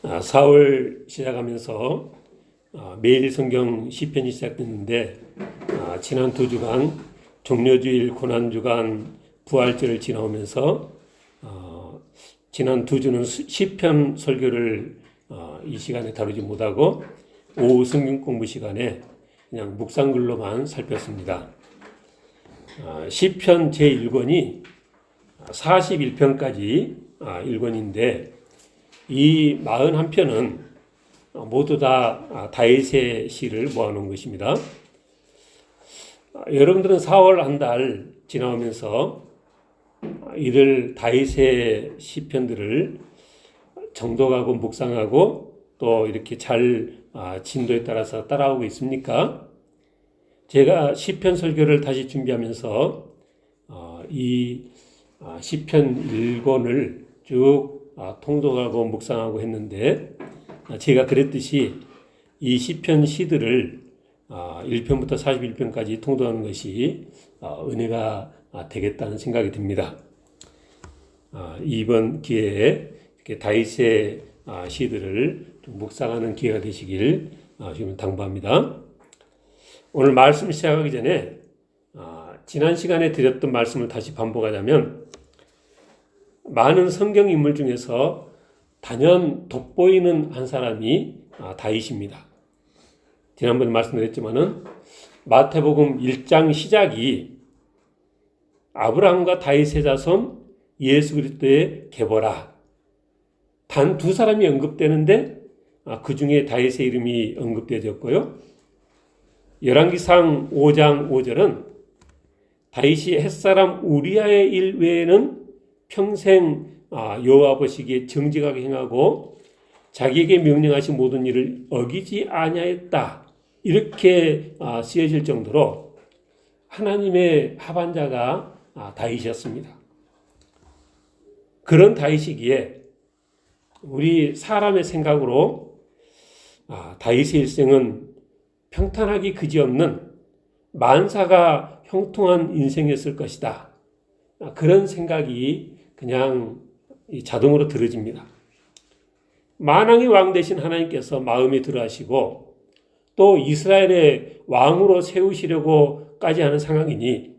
4월 시작하면서 매일 성경 시편이 시작됐는데 지난 2주간 종려주일, 고난주간, 부활절을 지나오면서 지난 2주는 시편 설교를 이 시간에 다루지 못하고 오후 성경 공부 시간에 그냥 묵상글로만 살폈습니다. 시편 제1권이 41편까지 1권인데 이 41편은 모두 다 다윗의 시를 모아놓은 것입니다. 여러분들은 4월 한 달 지나오면서 이를 다윗의 시편들을 정독하고 묵상하고 또 이렇게 잘 진도에 따라서 따라오고 있습니까? 제가 시편 설교를 다시 준비하면서 이 시편 1권을 쭉 통독하고 묵상하고 했는데 제가 그랬듯이 이 시편 시들을 1편부터 41편까지 통독하는 것이 은혜가 되겠다는 생각이 듭니다. 이번 기회에 이렇게 다윗의 시들을 좀 묵상하는 기회가 되시길 지금 당부합니다. 오늘 말씀 시작하기 전에 지난 시간에 드렸던 말씀을 다시 반복하자면 많은 성경 인물 중에서 단연 돋보이는 한 사람이 다윗입니다. 지난번에 말씀드렸지만은 마태복음 1장 시작이 아브라함과 다윗의 자손 예수 그리스도의 계보라. 단 두 사람이 언급되는데 그 중에 다윗의 이름이 언급되어졌고요. 열왕기상 5장 5절은 다윗이 햇사람 우리아의 일 외에는 평생 여호와 보시기에 정직하게 행하고 자기에게 명령하신 모든 일을 어기지 아니하였다. 이렇게 쓰여질 정도로 하나님의 합한자가 다윗이었습니다. 그런 다윗이기에 우리 사람의 생각으로 다윗의 일생은 평탄하기 그지없는 만사가 형통한 인생이었을 것이다. 그런 생각이 그냥 자동으로 들어집니다. 만왕의 왕 되신 하나님께서 마음에 들어하시고 또 이스라엘의 왕으로 세우시려고까지 하는 상황이니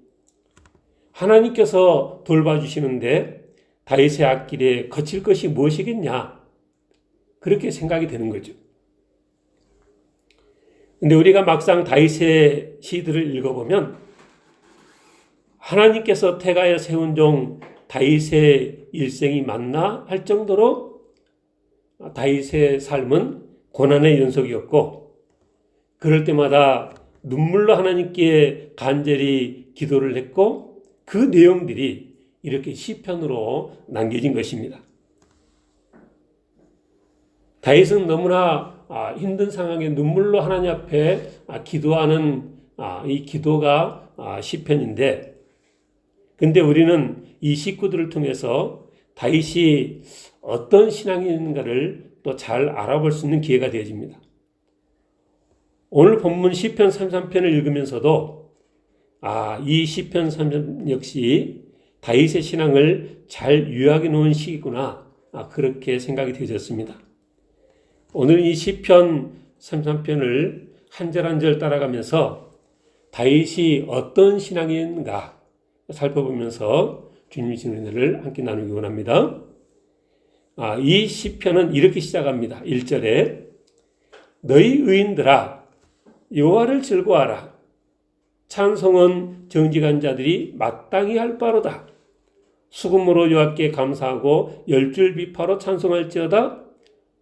하나님께서 돌봐주시는데 다윗의 앞길에 거칠 것이 무엇이겠냐? 그렇게 생각이 되는 거죠. 근데 우리가 막상 다윗의 시들을 읽어보면 하나님께서 택하여 세운 종 다윗의 일생이 맞나 할 정도로 다윗의 삶은 고난의 연속이었고 그럴 때마다 눈물로 하나님께 간절히 기도를 했고 그 내용들이 이렇게 시편으로 남겨진 것입니다. 다윗은 너무나 힘든 상황에 눈물로 하나님 앞에 기도하는 이 기도가 시편인데 근데 우리는 이 식구들을 통해서 다윗이 어떤 신앙인가를 또 잘 알아볼 수 있는 기회가 되어집니다. 오늘 본문 시편 33편을 읽으면서도 이 시편 33편 역시 다윗의 신앙을 잘 요약해 놓은 시이구나 그렇게 생각이 되어졌습니다. 오늘 이 시편 33편을 한 절 한 절 따라가면서 다윗이 어떤 신앙인가 살펴보면서 주님의 은혜를 함께 나누기 원합니다. 이 시편은 이렇게 시작합니다. 1절에 너희 의인들아 여호와를 즐거워하라. 찬송은 정직한 자들이 마땅히 할 바로다. 수금으로 여호와께 감사하고 열줄 비파로 찬송할지어다.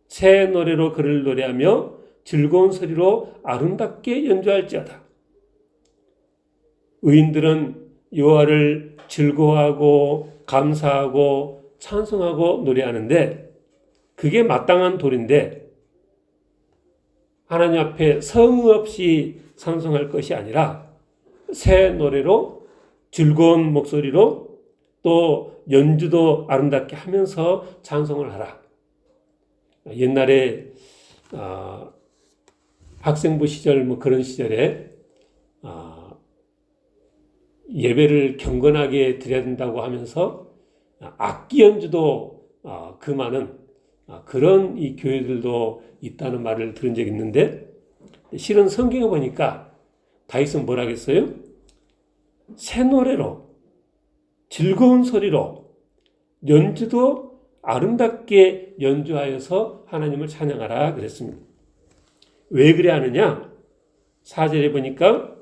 새 노래로 그를 노래하며 즐거운 소리로 아름답게 연주할지어다. 의인들은 여호와를 즐거워하고 감사하고 찬송하고 노래하는데 그게 마땅한 도리인데 하나님 앞에 성의 없이 찬송할 것이 아니라 새 노래로 즐거운 목소리로 또 연주도 아름답게 하면서 찬송을 하라. 옛날에 학생부 시절 그런 시절에 예배를 경건하게 드려야 된다고 하면서 악기 연주도 금하는 그런 이 교회들도 있다는 말을 들은 적이 있는데, 실은 성경에 보니까 다윗은 뭐라 했어요? 새 노래로, 즐거운 소리로, 연주도 아름답게 연주하여서 하나님을 찬양하라 그랬습니다. 왜 그래 하느냐? 4절에 보니까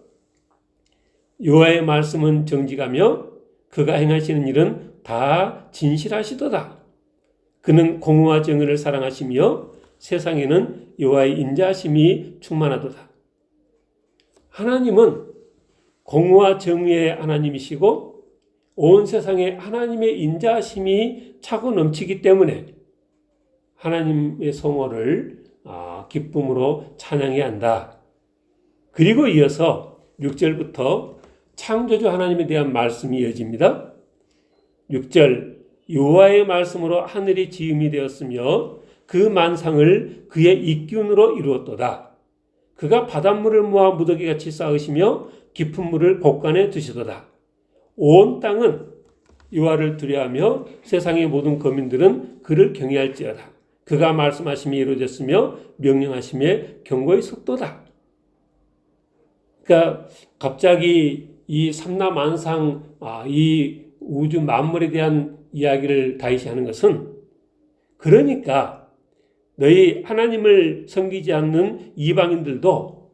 여호와의 말씀은 정직하며 그가 행하시는 일은 다 진실하시도다. 그는 공의와 정의를 사랑하시며 세상에는 여호와의 인자하심이 충만하도다. 하나님은 공의와 정의의 하나님이시고 온 세상에 하나님의 인자하심이 차고 넘치기 때문에 하나님의 성호를 기쁨으로 찬양해야 한다. 그리고 이어서 6절부터 창조주 하나님에 대한 말씀이 이어집니다. 6절 여호와의 말씀으로 하늘이 지음이 되었으며 그 만상을 그의 입기운으로 이루었도다. 그가 바닷물을 모아 무더기같이 쌓으시며 깊은 물을 곳간에 두시도다. 온 땅은 여호와를 두려워하며 세상의 모든 거민들은 그를 경외할지어다. 그가 말씀하심이 이루어졌으며 명령하심에 경고의 속도다. 그러니까 갑자기 이 삼라만상 이 우주 만물에 대한 이야기를 다윗이 하는 것은 그러니까 너희 하나님을 섬기지 않는 이방인들도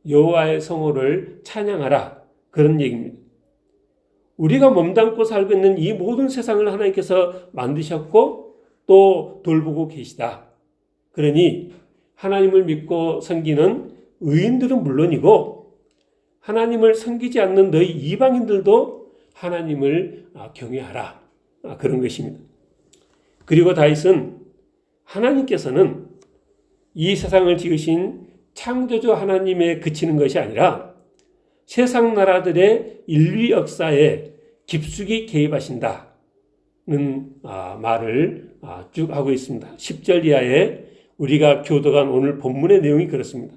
여호와의 성호를 찬양하라 그런 얘기입니다. 우리가 몸담고 살고 있는 이 모든 세상을 하나님께서 만드셨고 또 돌보고 계시다. 그러니 하나님을 믿고 섬기는 의인들은 물론이고 하나님을 섬기지 않는 너희 이방인들도 하나님을 경외하라. 그런 것입니다. 그리고 다윗은 하나님께서는 이 세상을 지으신 창조주 하나님에 그치는 것이 아니라 세상 나라들의 인류 역사에 깊숙이 개입하신다는 말을 쭉 하고 있습니다. 10절 이하에 우리가 교독한 오늘 본문의 내용이 그렇습니다.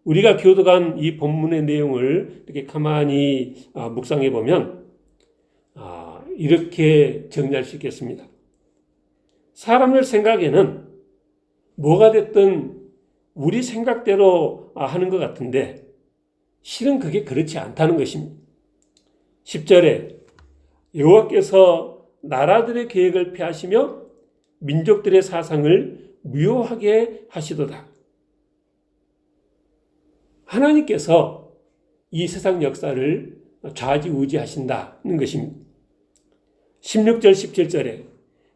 우리가 교독한 이 본문의 내용을 이렇게 가만히 묵상해 보면 이렇게 정리할 수 있겠습니다. 사람들 생각에는 뭐가 됐든 우리 생각대로 하는 것 같은데 실은 그게 그렇지 않다는 것입니다. 10절에 여호와께서 나라들의 계획을 폐하시며 민족들의 사상을 무효하게 하시도다. 하나님께서 이 세상 역사를 좌지우지하신다는 것입니다. 16절 17절에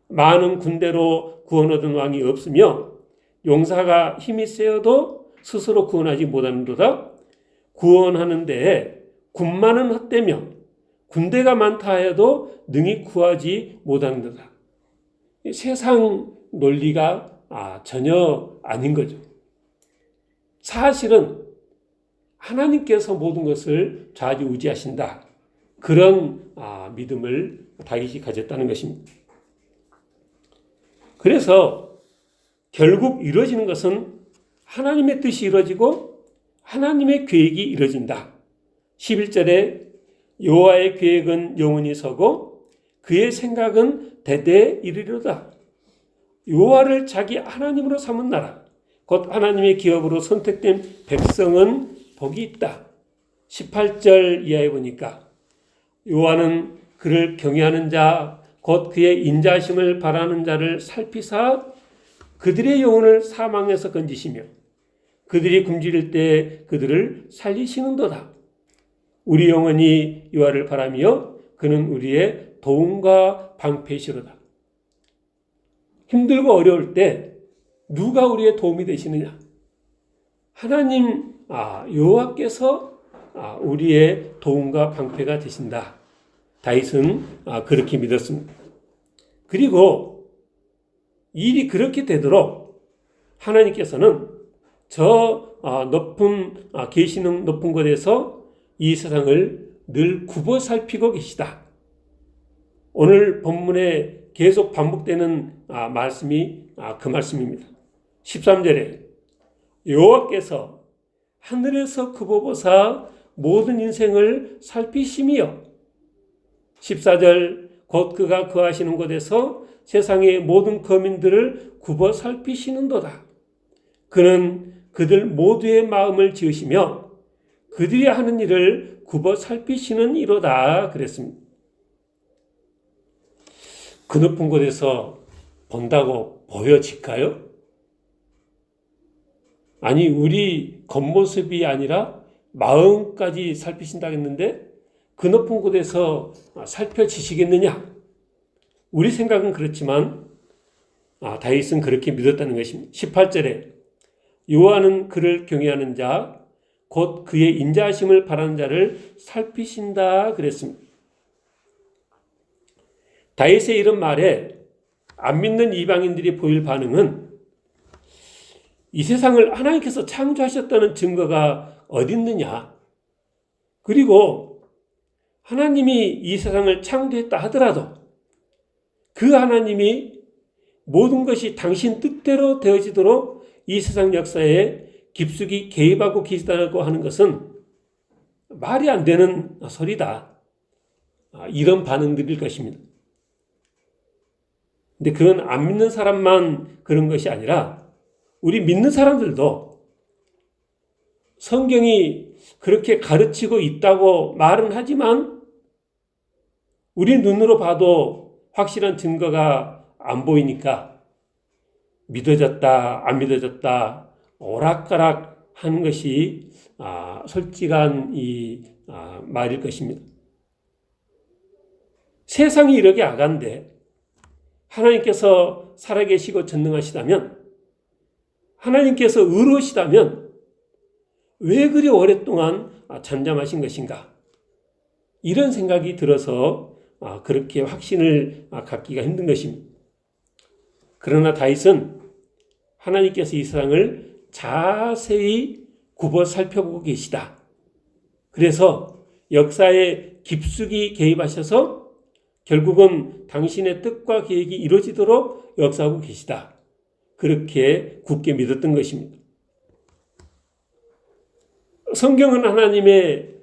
많은 군대로 구원 얻은 왕이 없으며 용사가 힘이 세어도 스스로 구원하지 못하는도다. 구원하는데 군만은 헛되며 군대가 많다 해도 능히 구하지 못하는도다. 세상 논리가 전혀 아닌 거죠. 사실은 하나님께서 모든 것을 좌지우지하신다. 그런 믿음을 다윗이 가졌다는 것입니다. 그래서 결국 이루어지는 것은 하나님의 뜻이 이루어지고 하나님의 계획이 이루어진다. 11절에 여호와의 계획은 영원히 서고 그의 생각은 대대에 이르리로다. 여호와를 자기 하나님으로 삼은 나라 곧 하나님의 기업으로 선택된 백성은 복이 있다. 18절 이하에 보니까 여호와는 그를 경외하는 자 곧 그의 인자하심을 바라는 자를 살피사 그들의 영혼을 사망에서 건지시며 그들이 굶주릴 때 그들을 살리시는도다. 우리 영혼이 여호와를 바라며 그는 우리의 도움과 방패시로다. 힘들고 어려울 때 누가 우리의 도움이 되시느냐? 하나님 여호와께서 우리의 도움과 방패가 되신다. 다윗은 그렇게 믿었습니다. 그리고 일이 그렇게 되도록 하나님께서는 저 계시는 높은 곳에서 이 세상을 늘 굽어 살피고 계시다. 오늘 본문에 계속 반복되는 말씀이 그 말씀입니다. 13절에 여호와께서 하늘에서 굽어보사 모든 인생을 살피심이요. 14절 곧 그가 거하시는 곳에서 세상의 모든 거민들을 굽어 살피시는도다. 그는 그들 모두의 마음을 지으시며 그들이 하는 일을 굽어 살피시는 이로다 그랬습니다. 그 높은 곳에서 본다고 보여질까요? 아니, 우리 겉모습이 아니라 마음까지 살피신다 했는데 그 높은 곳에서 살펴지시겠느냐? 우리 생각은 그렇지만 다윗은 그렇게 믿었다는 것입니다. 18절에 여호와는 그를 경외하는 자, 곧 그의 인자하심을 바라는 자를 살피신다 그랬습니다. 다윗의 이런 말에 안 믿는 이방인들이 보일 반응은 이 세상을 하나님께서 창조하셨다는 증거가 어디 있느냐? 그리고 하나님이 이 세상을 창조했다 하더라도 그 하나님이 모든 것이 당신 뜻대로 되어지도록 이 세상 역사에 깊숙이 개입하고 계시다고 하는 것은 말이 안 되는 소리다. 이런 반응들일 것입니다. 근데 그건 안 믿는 사람만 그런 것이 아니라 우리 믿는 사람들도 성경이 그렇게 가르치고 있다고 말은 하지만 우리 눈으로 봐도 확실한 증거가 안 보이니까 믿어졌다, 안 믿어졌다, 오락가락 하는 것이 솔직한 말일 것입니다. 세상이 이렇게 악한데 하나님께서 살아계시고 전능하시다면, 하나님께서 의로우시다면 왜 그리 오랫동안 잠잠하신 것인가? 이런 생각이 들어서 그렇게 확신을 갖기가 힘든 것입니다. 그러나 다윗은 하나님께서 이 세상을 자세히 굽어 살펴보고 계시다. 그래서 역사에 깊숙이 개입하셔서 결국은 당신의 뜻과 계획이 이루어지도록 역사하고 계시다. 그렇게 굳게 믿었던 것입니다. 성경은 하나님의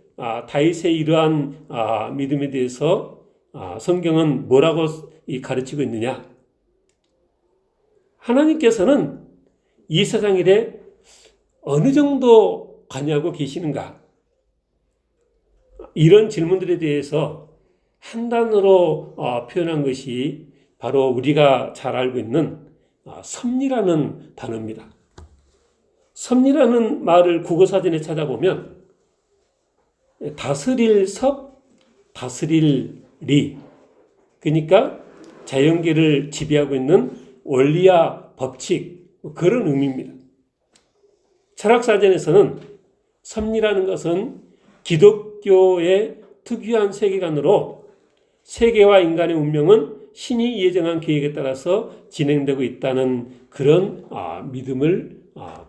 다윗의 이러한 믿음에 대해서 성경은 뭐라고 가르치고 있느냐? 하나님께서는 이 세상 일에 어느 정도 관여하고 계시는가? 이런 질문들에 대해서 한 단어로 표현한 것이 바로 우리가 잘 알고 있는 섭리라는 단어입니다. 섭리라는 말을 국어사전에 찾아보면 다스릴 섭, 다스릴 리, 그러니까 자연계를 지배하고 있는 원리와 법칙, 그런 의미입니다. 철학사전에서는 섭리라는 것은 기독교의 특유한 세계관으로 세계와 인간의 운명은 신이 예정한 계획에 따라서 진행되고 있다는 그런 믿음을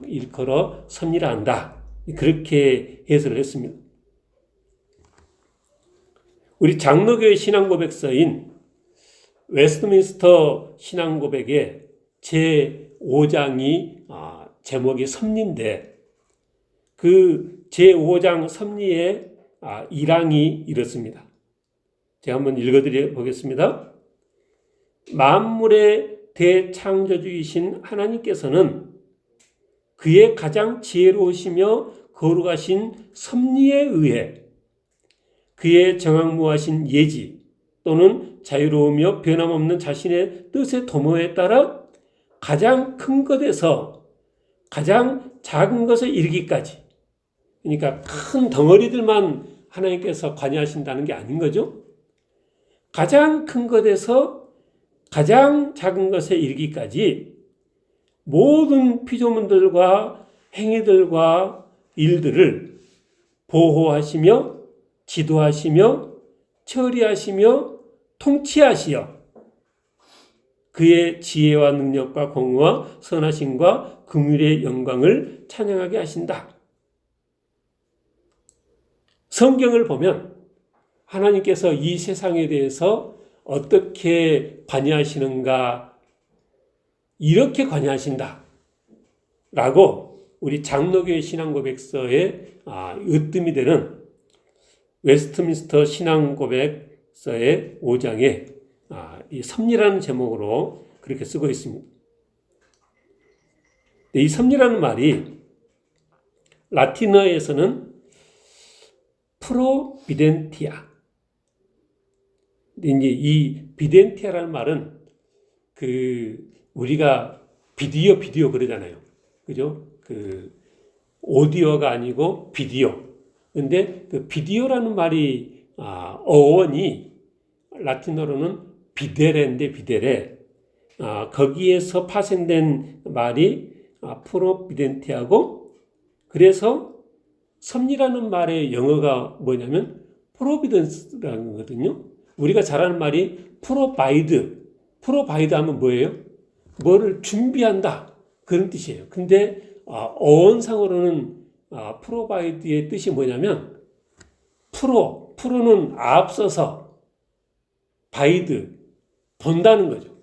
일컬어 섭리라 한다. 그렇게 해설을 했습니다. 우리 장로교의 신앙고백서인 웨스트민스터 신앙고백의 제5장이 제목이 섭리인데 그 제5장 섭리의 1항이 이렇습니다. 제가 한번 읽어드려 보겠습니다. 만물의 대창조주이신 하나님께서는 그의 가장 지혜로우시며 거룩하신 섭리에 의해 그의 정확무하신 예지 또는 자유로우며 변함없는 자신의 뜻의 도모에 따라 가장 큰 것에서 가장 작은 것에 이르기까지, 그러니까 큰 덩어리들만 하나님께서 관여하신다는 게 아닌 거죠. 가장 큰 것에서 가장 작은 것에 이르기까지 모든 피조물들과 행위들과 일들을 보호하시며 지도하시며 처리하시며 통치하시어 그의 지혜와 능력과 공의와 선하심과 긍휼의 영광을 찬양하게 하신다. 성경을 보면 하나님께서 이 세상에 대해서 어떻게 관여하시는가, 이렇게 관여하신다 라고 우리 장로교의 신앙고백서에 으뜸이 되는 웨스트민스터 신앙고백서의 5장에 이 섭리라는 제목으로 그렇게 쓰고 있습니다. 이 섭리라는 말이 라틴어에서는 프로비덴티아. 이제 이 비덴티아라는 말은 우리가 비디오 그러잖아요. 그죠? 오디오가 아니고 비디오. 근데 그 비디오라는 말이 어원이 라틴어로는 비데레인데 비데레. 거기에서 파생된 말이 프로비덴티아고, 그래서 섭리라는 말의 영어가 뭐냐면 프로비던스라는 거거든요. 우리가 잘 아는 말이 프로바이드 하면 뭐예요? 뭐를 준비한다, 그런 뜻이에요. 근데 어원상으로는 프로바이드의 뜻이 뭐냐면 프로는 앞서서, 바이드 본다는 거죠.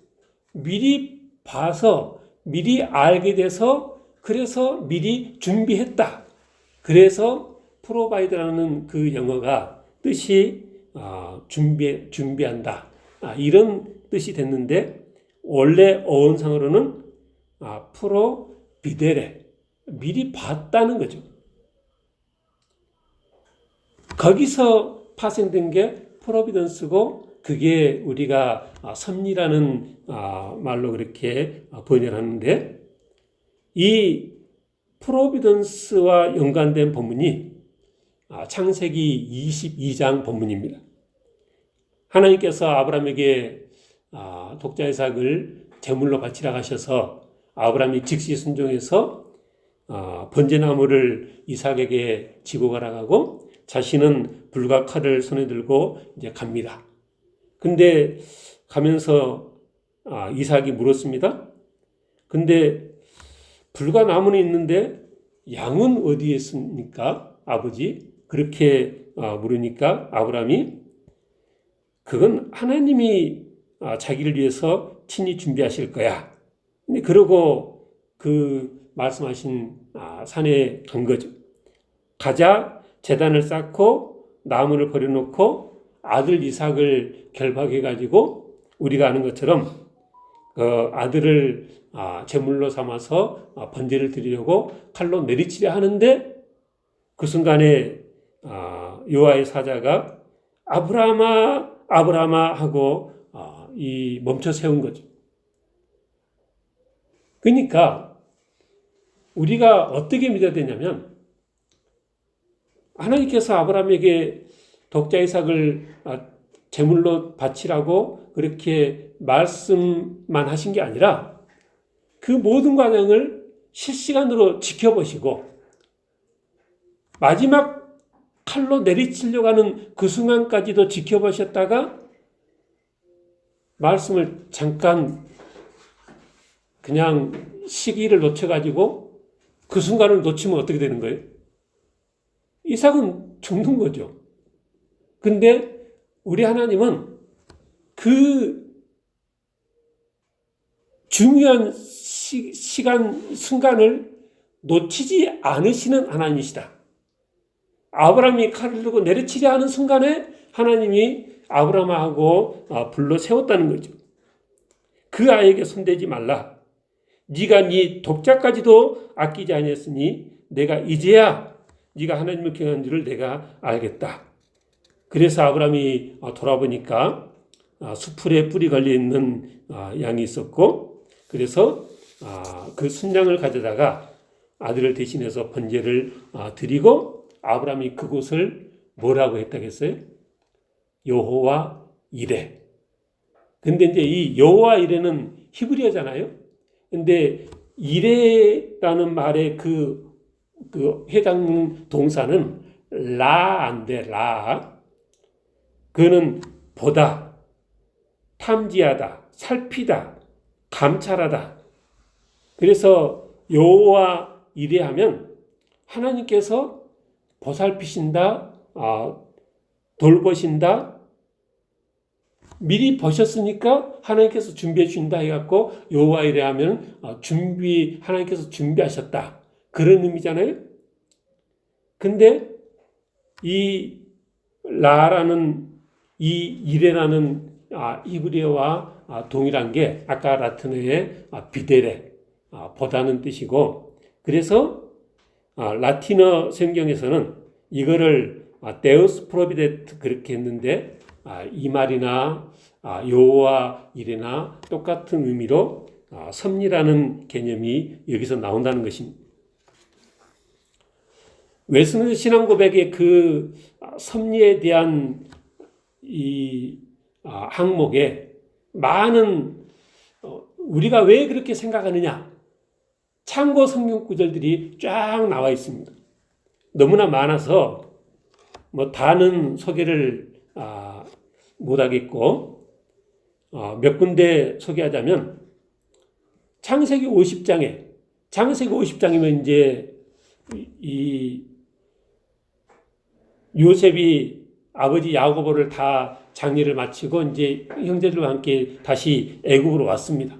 미리 봐서 미리 알게 돼서, 그래서 미리 준비했다. 그래서 프로바이드라는 그 영어가 뜻이 준비한다, 이런 뜻이 됐는데, 원래 어원상으로는 프로비데레, 미리 봤다는 거죠. 거기서 파생된 게 프로비던스고, 그게 우리가 섭리라는 말로 그렇게 번역하는데, 이 프로비던스와 연관된 본문이 창세기 22장 본문입니다. 하나님께서 아브라함에게 독자 이삭을 제물로 바치라 하셔서 아브라함이 즉시 순종해서 번제나무를 이삭에게 지고 가라 하고, 자신은 불과 칼을 손에 들고 이제 갑니다. 근데 가면서 이삭이 물었습니다. 근데 불과 나무는 있는데 양은 어디에 있습니까, 아버지? 그렇게 물으니까 아브라함이 그건 하나님이 자기를 위해서 친히 준비하실 거야. 근데 그러고 그 말씀하신 산에 간 거죠. 가자, 제단을 쌓고 나무를 버려놓고 아들 이삭을 결박해가지고, 우리가 아는 것처럼 그 아들을 제물로 삼아서 번제를 드리려고 칼로 내리치려 하는데, 그 순간에 여호와의 사자가 아브라함아 아브라함아 하고 이 멈춰 세운 거죠. 그러니까 우리가 어떻게 믿어야 되냐면, 하나님께서 아브라함에게 독자 이삭을 제물로 바치라고 그렇게 말씀만 하신 게 아니라, 그 모든 과정을 실시간으로 지켜보시고, 마지막 칼로 내리치려고 하는 그 순간까지도 지켜보셨다가 말씀을 잠깐 그냥 시기를 놓쳐가지고 그 순간을 놓치면 어떻게 되는 거예요? 이삭은 죽는 거죠. 근데 우리 하나님은 그 중요한 순간을 놓치지 않으시는 하나님이시다. 아브라함이 칼을 들고 내리치려 하는 순간에 하나님이 아브라함하고 불러 세웠다는 거죠. 그 아이에게 손대지 말라. 네가 네 독자까지도 아끼지 아니했으니 내가 이제야 네가 하나님을 경외하는 줄을 내가 알겠다. 그래서 아브라함이 돌아보니까 수풀에 뿔이 걸려있는 양이 있었고, 그래서 그 순양을 가져다가 아들을 대신해서 번제를 드리고, 아브라함이 그곳을 뭐라고 했다겠어요? 여호와 이레. 근데 이제 이 여호와 이레는 히브리어잖아요. 근데 이레라는 말의 그 해당 동사는 라인데, 그는 보다, 탐지하다, 살피다, 감찰하다. 그래서 여호와 이레하면 하나님께서 보살피신다, 돌보신다, 미리 보셨으니까 하나님께서 준비해 주신다 해갖고 여호와 이레하면 하나님께서 준비하셨다, 그런 의미잖아요. 근데 이 라라는, 이 이레라는 히브리어와 동일한 게 아까 라틴어의 비데레, 보다는 뜻이고, 그래서 라틴어 성경에서는 이거를 데우스 프로비데트 그렇게 했는데 이 말이나 여호와 이레나 똑같은 의미로 섭리라는 개념이 여기서 나온다는 것입니다. 웨스민스터 신앙 고백의 그 섭리에 대한 이 항목에 많은 우리가 왜 그렇게 생각하느냐 참고 성경 구절들이 쫙 나와 있습니다. 너무나 많아서 뭐 다는 소개를 못하겠고 몇 군데 소개하자면 창세기 50장이면 이제 이 요셉이 아버지 야고보를 다 장례를 마치고 이제 형제들과 함께 다시 애굽으로 왔습니다.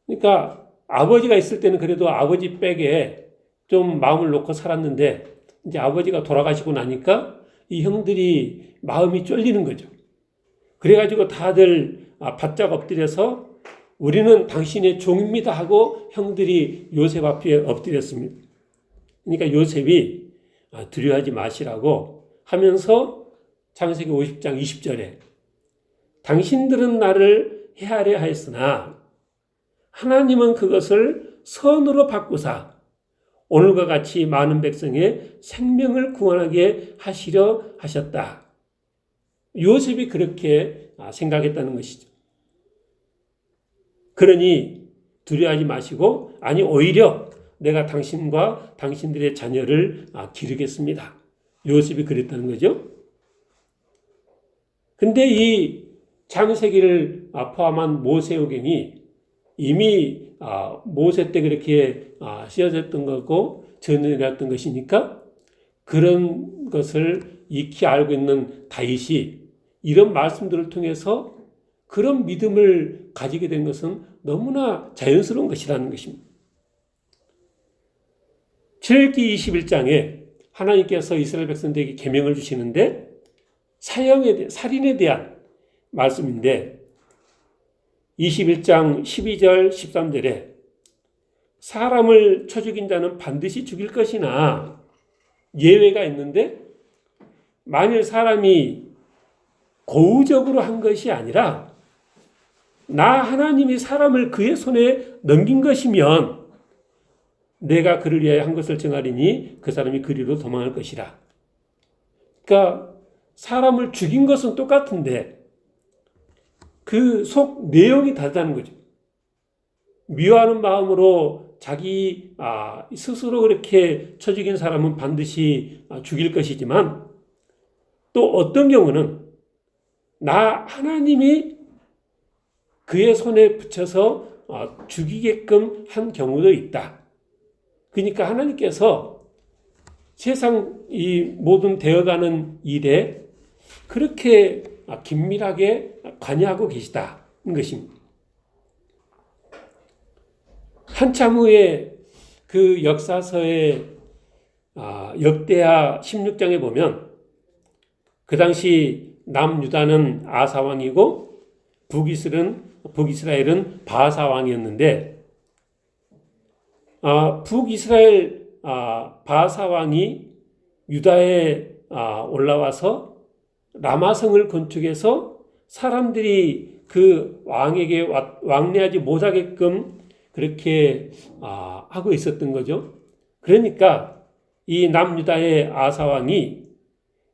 그러니까 아버지가 있을 때는 그래도 아버지 백에 좀 마음을 놓고 살았는데 이제 아버지가 돌아가시고 나니까 이 형들이 마음이 쫄리는 거죠. 그래가지고 다들 바짝 엎드려서 우리는 당신의 종입니다 하고 형들이 요셉 앞에 엎드렸습니다. 그러니까 요셉이 두려워하지 마시라고 하면서 창세기 50장 20절에 당신들은 나를 해하려 하였으나 하나님은 그것을 선으로 바꾸사 오늘과 같이 많은 백성의 생명을 구원하게 하시려 하셨다. 요셉이 그렇게 생각했다는 것이죠. 그러니 두려워하지 마시고 아니 오히려 내가 당신과 당신들의 자녀를 기르겠습니다. 요셉이 그랬다는 거죠. 근데 이 창세기를 포함한 모세오경이 이미 모세 때 그렇게 쓰여졌던 거고 전해졌던 것이니까 그런 것을 익히 알고 있는 다윗이 이런 말씀들을 통해서 그런 믿음을 가지게 된 것은 너무나 자연스러운 것이라는 것입니다. 출애굽기 21장에 하나님께서 이스라엘 백성들에게 계명을 주시는데 살인에 대한 말씀인데 21장 12절 13절에 사람을 쳐 죽인 자는 반드시 죽일 것이나 예외가 있는데 만일 사람이 고의적으로 한 것이 아니라 나 하나님이 사람을 그의 손에 넘긴 것이면 내가 그를 위하여 한 것을 정하리니 그 사람이 그리로 도망할 것이라. 그러니까 사람을 죽인 것은 똑같은데 그 속 내용이 다르다는 거죠. 미워하는 마음으로 자기 스스로 그렇게 쳐 죽인 사람은 반드시 죽일 것이지만 또 어떤 경우는 나 하나님이 그의 손에 붙여서 죽이게끔 한 경우도 있다. 그러니까 하나님께서 세상 이 모든 되어가는 일에 그렇게 긴밀하게 관여하고 계시다는 것입니다. 한참 후에 그 역사서의 역대하 16장에 보면 그 당시 남유다는 아사 왕이고 북이스라엘은 바사 왕이었는데 북이스라엘 바사 왕이 유다에 올라와서 라마성을 건축해서 사람들이 그 왕에게 왕래하지 못하게끔 그렇게 하고 있었던 거죠. 그러니까 이 남유다의 아사 왕이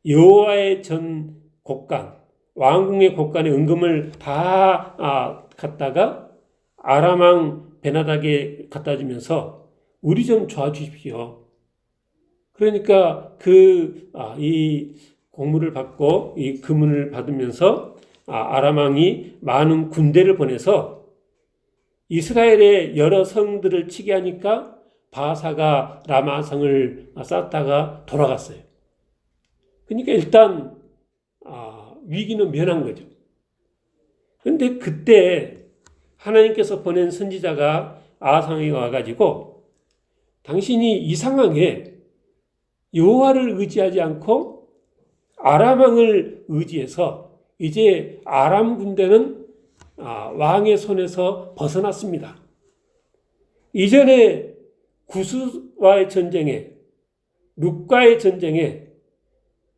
여호와의 전 곡간, 왕궁의 곡간에 은금을 다 갖다가 아람 왕 베나닥에 갖다 주면서 우리 좀 도와주십시오. 그러니까 이 공물을 받고 이 금은을 받으면서 아람 왕이 많은 군대를 보내서 이스라엘의 여러 성들을 치게 하니까 바사가 라마성을 쌓다가 돌아갔어요. 그러니까 일단 위기는 면한 거죠. 그런데 그때 하나님께서 보낸 선지자가 아상에 와가지고 당신이 이 상황에 여호와를 의지하지 않고 아람 왕을 의지해서 이제 아람 군대는 왕의 손에서 벗어났습니다. 이전에 구스와의 전쟁에, 룻과의 전쟁에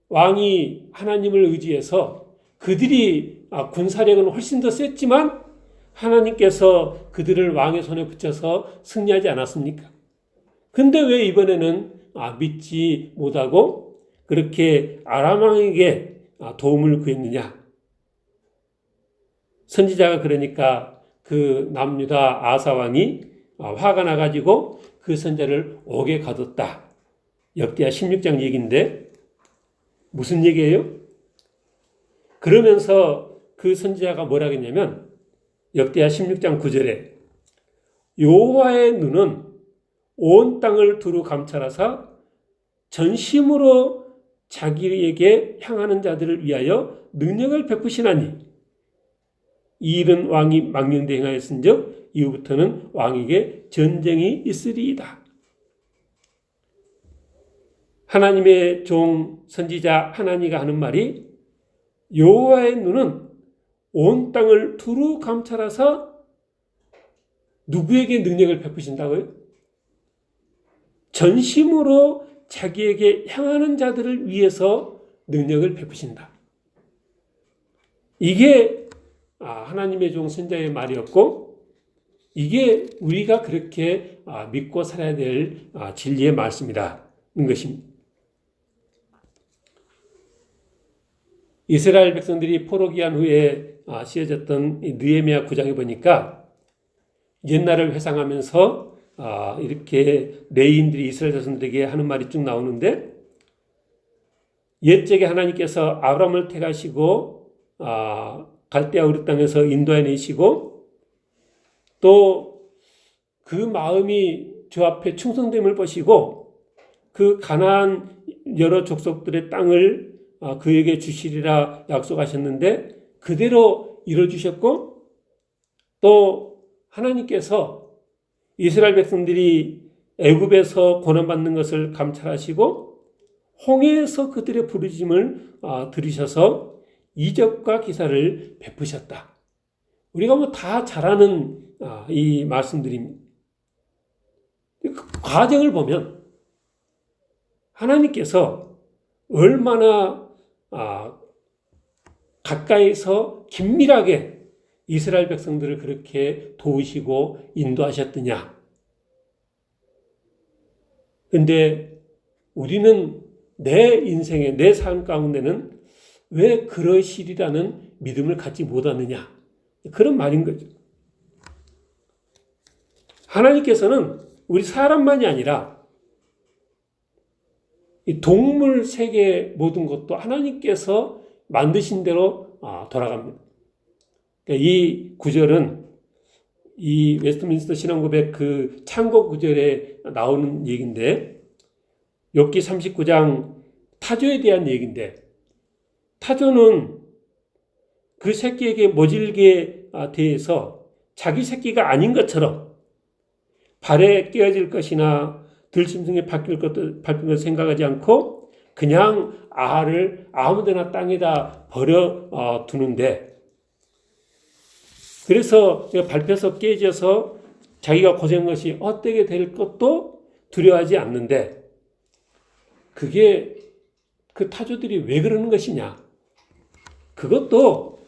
왕이 하나님을 의지해서 그들이 군사력은 훨씬 더 셌지만 하나님께서 그들을 왕의 손에 붙여서 승리하지 않았습니까? 근데 왜 이번에는 믿지 못하고 그렇게 아람 왕에게 도움을 구했느냐? 선지자가 그러니까 그 남유다 아사 왕이 화가 나가지고 그 선자를 옥에 가뒀다. 역대하 16장 얘기인데 무슨 얘기예요? 그러면서 그 선지자가 뭐라 했냐면 역대하 16장 9절에 여호와의 눈은 온 땅을 두루 감찰하사 전심으로 자기에게 향하는 자들을 위하여 능력을 베푸시나니 이 일은 왕이 망령되이 행하였은즉 이후부터는 왕에게 전쟁이 있으리이다. 하나님의 종 선지자 하나니가 하는 말이 여호와의 눈은 온 땅을 두루 감찰하사 누구에게 능력을 베푸신다고요? 전심으로 자기에게 향하는 자들을 위해서 능력을 베푸신다. 이게 하나님의 종 선지자의 말이었고 이게 우리가 그렇게 믿고 살아야 될 진리의 말씀이라는 것입니다. 이스라엘 백성들이 포로기한 후에 씌어졌던 느헤미야 9장에 보니까 옛날을 회상하면서 이렇게 레위인들이 이스라엘 자손들에게 하는 말이 쭉 나오는데 옛적에 하나님께서 아브라함을 택하시고 갈대아 우르 땅에서 인도해 내시고 또 그 마음이 주 앞에 충성됨을 보시고 그 가나안 여러 족속들의 땅을 그에게 주시리라 약속하셨는데 그대로 이루어주셨고 또 하나님께서 이스라엘 백성들이 애굽에서 고난받는 것을 감찰하시고 홍해에서 그들의 부르짖음을 들으셔서 이적과 기사를 베푸셨다. 우리가 뭐 다 잘 아는 이 말씀들입니다. 그 과정을 보면 하나님께서 얼마나 가까이서 긴밀하게 이스라엘 백성들을 그렇게 도우시고 인도하셨더냐. 근데 우리는 내 인생에 내 삶 가운데는 왜 그러시리라는 믿음을 갖지 못하느냐. 그런 말인 거죠. 하나님께서는 우리 사람만이 아니라 이 동물 세계 모든 것도 하나님께서 만드신 대로 돌아갑니다. 그러니까 이 구절은 이 웨스트민스터 신앙고백 그 창고 구절에 나오는 얘기인데 욥기 39장 타조에 대한 얘기인데 타조는 그 새끼에게 모질게 대해서 자기 새끼가 아닌 것처럼 발에 끼어질 것이나 들짐승에 밟힐 것을 생각하지 않고 그냥 알을 아무데나 땅에다 버려 두는데 그래서 밟혀서 깨져서 자기가 고생한 것이 헛되게 될 것도 두려워하지 않는데 그게 그 타조들이 왜 그러는 것이냐. 그것도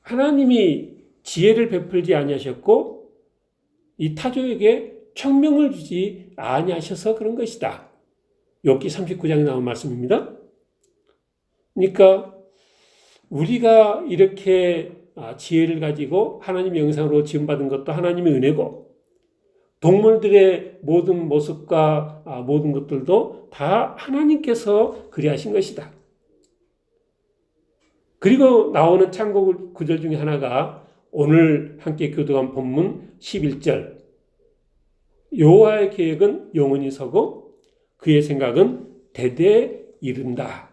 하나님이 지혜를 베풀지 아니하셨고 이 타조에게 청명을 주지 아니하셔서 그런 것이다. 욥기 39장에 나온 말씀입니다. 그러니까 우리가 이렇게 지혜를 가지고 하나님의 영상으로 지음받은 것도 하나님의 은혜고 동물들의 모든 모습과 모든 것들도 다 하나님께서 그리하신 것이다. 그리고 나오는 창고 구절 중에 하나가 오늘 함께 교독한 본문 11절 여호와의 계획은 영원히 서고 그의 생각은 대대에 이른다.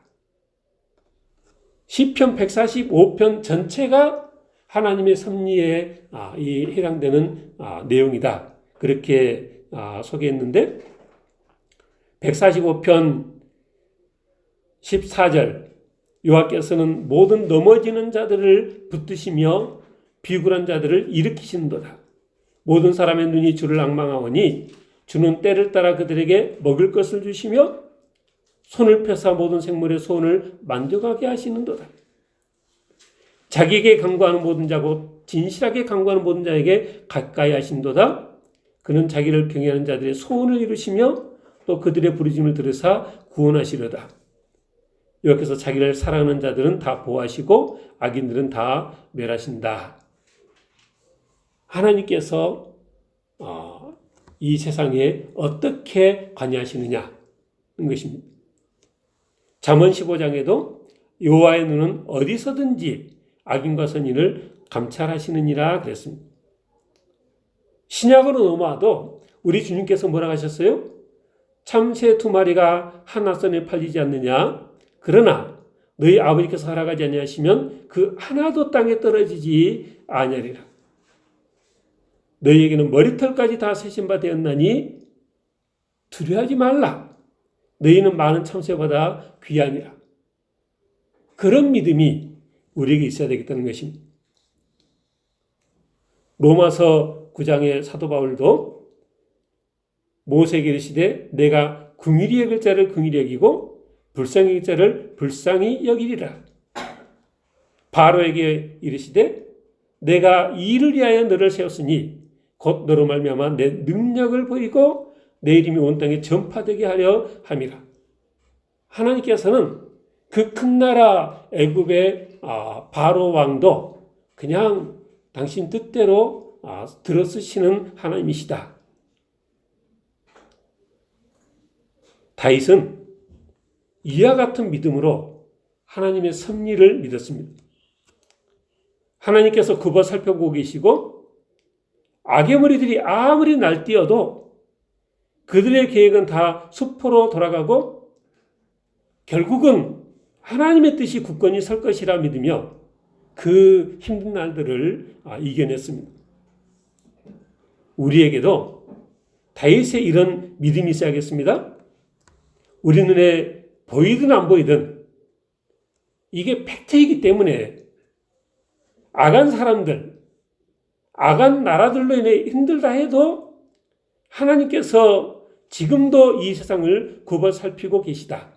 시편 145편 전체가 하나님의 섭리에 해당되는 내용이다. 그렇게 소개했는데 145편 14절 여호와께서는 모든 넘어지는 자들을 붙드시며 비굴한 자들을 일으키시는도다. 모든 사람의 눈이 주를 앙망하오니 주는 때를 따라 그들에게 먹을 것을 주시며 손을 펴사 모든 생물의 소원을 만족하게 하시는도다. 자기에게 간구하는 모든 자고 진실하게 간구하는 모든 자에게 가까이 하신도다. 그는 자기를 경외하는 자들의 소원을 이루시며 또 그들의 부르짖음을 들으사 구원하시려다. 여기서 자기를 사랑하는 자들은 다 보호하시고 악인들은 다 멸하신다. 하나님께서 이 세상에 어떻게 관여하시느냐는 것입니다. 잠언 15장에도 여호와의 눈은 어디서든지 악인과 선인을 감찰하시느니라 그랬습니다. 신약으로 넘어와도 우리 주님께서 뭐라고 하셨어요? 참새 2마리가 한 아선에 팔리지 않느냐? 그러나 너희 아버지께서 허락하지 아니하시면 그 하나도 땅에 떨어지지 아니하리라. 너희에게는 머리털까지 다 세신 바 되었나니 두려워하지 말라. 너희는 많은 참새보다 귀하니라. 그런 믿음이 우리에게 있어야 되겠다는 것입니다. 로마서 9장의 사도 바울도 모세에게 이르시되 내가 긍휼히 여길 자를 긍휼히 여기고 불쌍히 여길 자를 불쌍히 여기리라. 바로에게 이르시되 내가 이 일을 위하여 너를 세웠으니 곧 너로 말미암아 내 능력을 보이고 내 이름이 온 땅에 전파되게 하려 함이라. 하나님께서는 그 큰 나라 애굽의 바로 왕도 그냥 당신 뜻대로 들어쓰시는 하나님이시다. 다윗은 이와 같은 믿음으로 하나님의 섭리를 믿었습니다. 하나님께서 굽어 살펴보고 계시고 악의 머리들이 아무리 날뛰어도 그들의 계획은 다 수포로 돌아가고 결국은 하나님의 뜻이 굳건히 설 것이라 믿으며 그 힘든 날들을 이겨냈습니다. 우리에게도 다윗의 이런 믿음이 있어야겠습니다. 우리 눈에 보이든 안 보이든 이게 팩트이기 때문에 악한 사람들, 악한 나라들로 인해 힘들다 해도 하나님께서 지금도 이 세상을 굽어 살피고 계시다.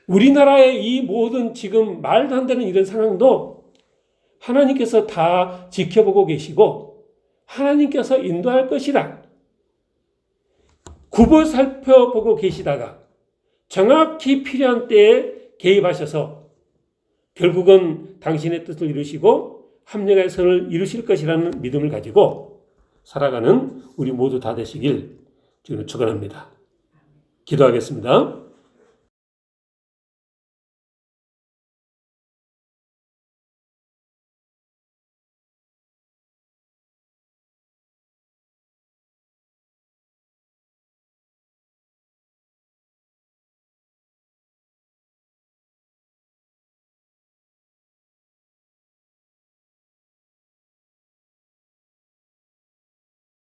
우리나라의 이 모든 지금 말도 안 되는 이런 상황도 하나님께서 다 지켜보고 계시고 하나님께서 인도할 것이다. 굽어 살펴보고 계시다가 정확히 필요한 때에 개입하셔서 결국은 당신의 뜻을 이루시고 합력의 선을 이루실 것이라는 믿음을 가지고 살아가는 우리 모두 다 되시길 주는 축원합니다. 기도하겠습니다.